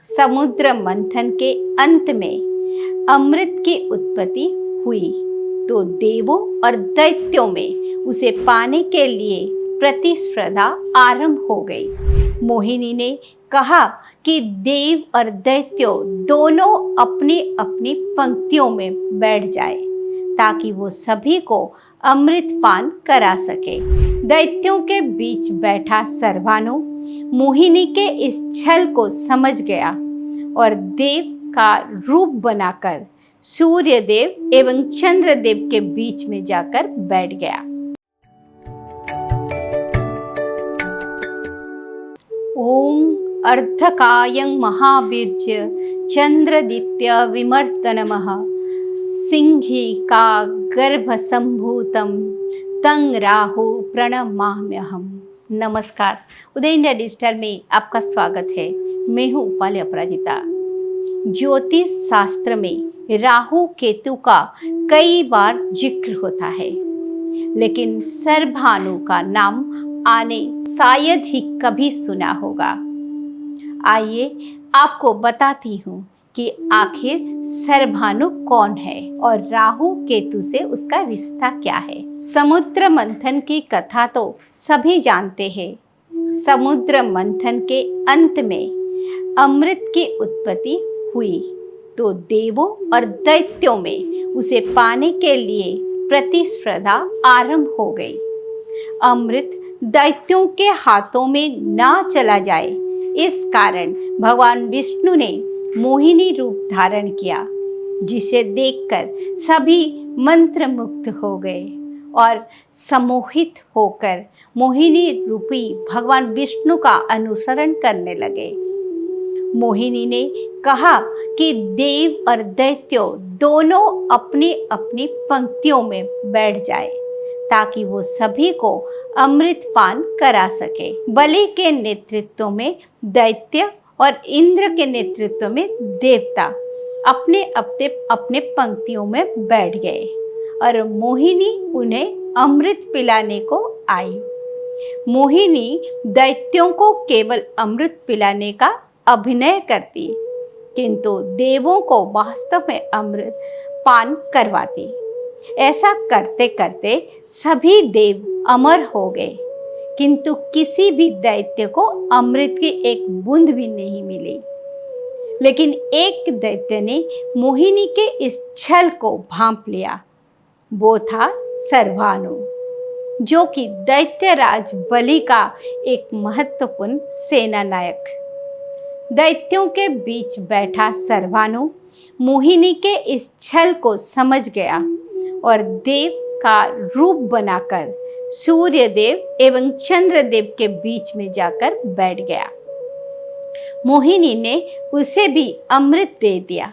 समुद्र मंथन के अंत में अमृत की उत्पत्ति हुई तो देवों और दैत्यों में उसे पाने के लिए प्रतिस्पर्धा आरंभ हो गई। मोहिनी ने कहा कि देव और दैत्यों दोनों अपनी अपनी पंक्तियों में बैठ जाए ताकि वो सभी को अमृत पान करा सके। दैत्यों के बीच बैठा सर्वानु मोहिनी के इस छल को समझ गया और देव का रूप बनाकर सूर्य देव एवं चंद्र देव के बीच में जाकर बैठ गया। ओम अर्धकायं महावीर्य चंद्रदित्य विमर्तनमः सिंहिका गर्भसंभूतं तं राहु प्रणमाम्यहम्। नमस्कार, उदय इंडिया डिजिटल में आपका स्वागत है। मैं हूँ उपाली अपराजिता। ज्योतिष शास्त्र में राहु केतु का कई बार जिक्र होता है, लेकिन सर्भानु का नाम आने शायद ही कभी सुना होगा। आइए आपको बताती हूँ कि आखिर सर्भानु कौन है और राहु केतु से उसका रिश्ता क्या है। समुद्र मंथन की कथा तो सभी जानते हैं। समुद्र मंथन के अंत में अमृत की उत्पत्ति हुई तो देवों और दैत्यों में उसे पाने के लिए प्रतिस्पर्धा आरंभ हो गई। अमृत दैत्यों के हाथों में ना चला जाए, इस कारण भगवान विष्णु ने मोहिनी रूप धारण किया, जिसे देखकर सभी मंत्रमुग्ध हो गए और सम्मोहित होकर मोहिनी रूपी भगवान विष्णु का अनुसरण करने लगे। मोहिनी ने कहा कि देव और दैत्यों दोनों अपनी अपनी पंक्तियों में बैठ जाए ताकि वो सभी को अमृत पान करा सके। बलि के नेतृत्व में दैत्य और इंद्र के नेतृत्व में देवता अपने अपने अपने पंक्तियों में बैठ गए और मोहिनी उन्हें अमृत पिलाने को आई। मोहिनी दैत्यों को केवल अमृत पिलाने का अभिनय करती, किंतु देवों को वास्तव में अमृत पान करवाती। ऐसा करते करते सभी देव अमर हो गए, किंतु किसी भी दैत्य को अमृत की एक बूंद भी नहीं मिली। लेकिन एक दैत्य ने मोहिनी के इस छल को भांप लिया। वो था सर्भानु, जो कि दैत्यराज बलि का एक महत्वपूर्ण सेना नायक। दैत्यों के बीच बैठा सर्भानु मोहिनी के इस छल को समझ गया और देव का रूप बनाकर सूर्य देव एवं चंद्र देव के बीच में जाकर बैठ गया। मोहिनी ने उसे भी अमृत दे दिया।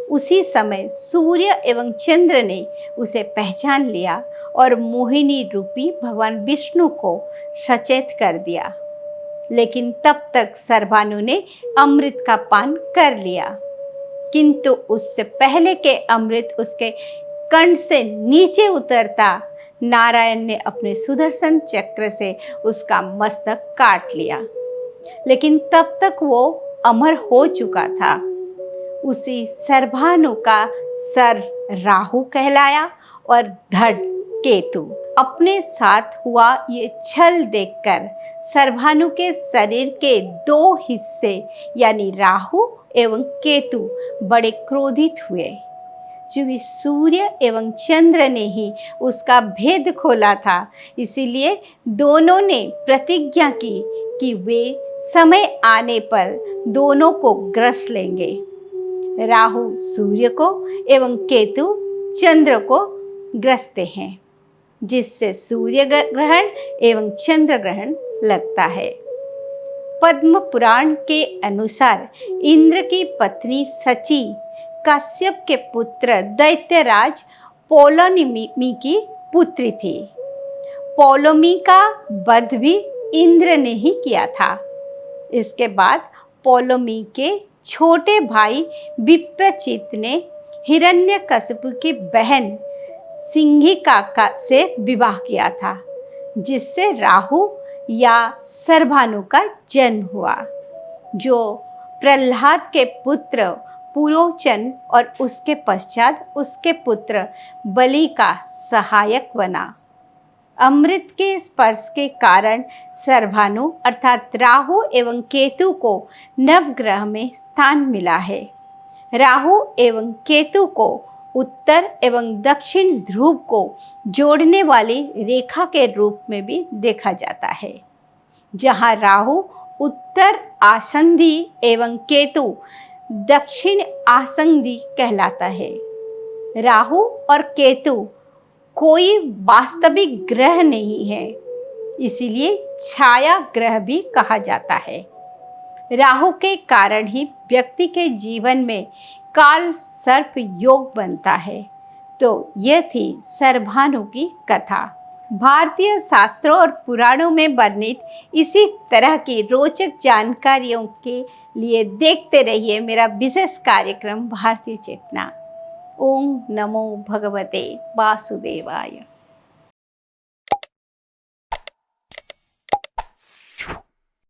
उसी समय सूर्य एवं चंद्र ने उसे पहचान लिया और मोहिनी रूपी भगवान विष्णु को सचेत कर दिया। लेकिन तब तक सर्भानु ने अमृत का पान कर लिया, किंतु उससे पहले के अमृत उसके कंठ से नीचे उतरता नारायण ने अपने सुदर्शन चक्र से उसका मस्तक काट लिया। लेकिन तब तक वो अमर हो चुका था। उसी सर्भानु का सर राहु कहलाया और धड़ केतु। अपने साथ हुआ ये छल देखकर सर्भानु के शरीर के दो हिस्से यानी राहु एवं केतु बड़े क्रोधित हुए, क्योंकि सूर्य एवं चंद्र ने ही उसका भेद खोला था। इसीलिए दोनों ने प्रतिज्ञा की कि वे समय आने पर दोनों को ग्रस लेंगे। राहु सूर्य को एवं केतु चंद्र को ग्रसते हैं, जिससे सूर्य ग्रहण एवं चंद्र ग्रहण लगता है। पद्म पुराण के अनुसार इंद्र की पत्नी सची कश्यप के पुत्र दैत्यराज पौलोमी की पुत्री थी। पौलोमी का वध भी इंद्र ने ही किया था। इसके बाद पौलोमी के छोटे भाई विप्रचित ने हिरण्यकशिपु की बहन सिंहिका से विवाह किया था, जिससे राहु या सर्भानु का जन्म हुआ, जो प्रहलाद के पुत्र पुरोचन और उसके पश्चात उसके पुत्र बलि का सहायक बना। अमृत के स्पर्श के कारण सर्वानु अर्थात राहु एवं केतु को नवग्रह में स्थान मिला है। राहु एवं केतु को उत्तर एवं दक्षिण ध्रुव को जोड़ने वाली रेखा के रूप में भी देखा जाता है, जहाँ राहु उत्तर आसंधी एवं केतु दक्षिण आसंधी कहलाता है। राहु और केतु कोई वास्तविक ग्रह नहीं है, इसीलिए छाया ग्रह भी कहा जाता है। राहु के कारण ही व्यक्ति के जीवन में काल सर्प योग बनता है। तो यह थी सर्वानु की कथा। भारतीय शास्त्रों और पुराणों में वर्णित इसी तरह की रोचक जानकारियों के लिए देखते रहिए मेरा विशेष कार्यक्रम भारतीय चेतना। ओम नमो भगवते वासुदेवाय।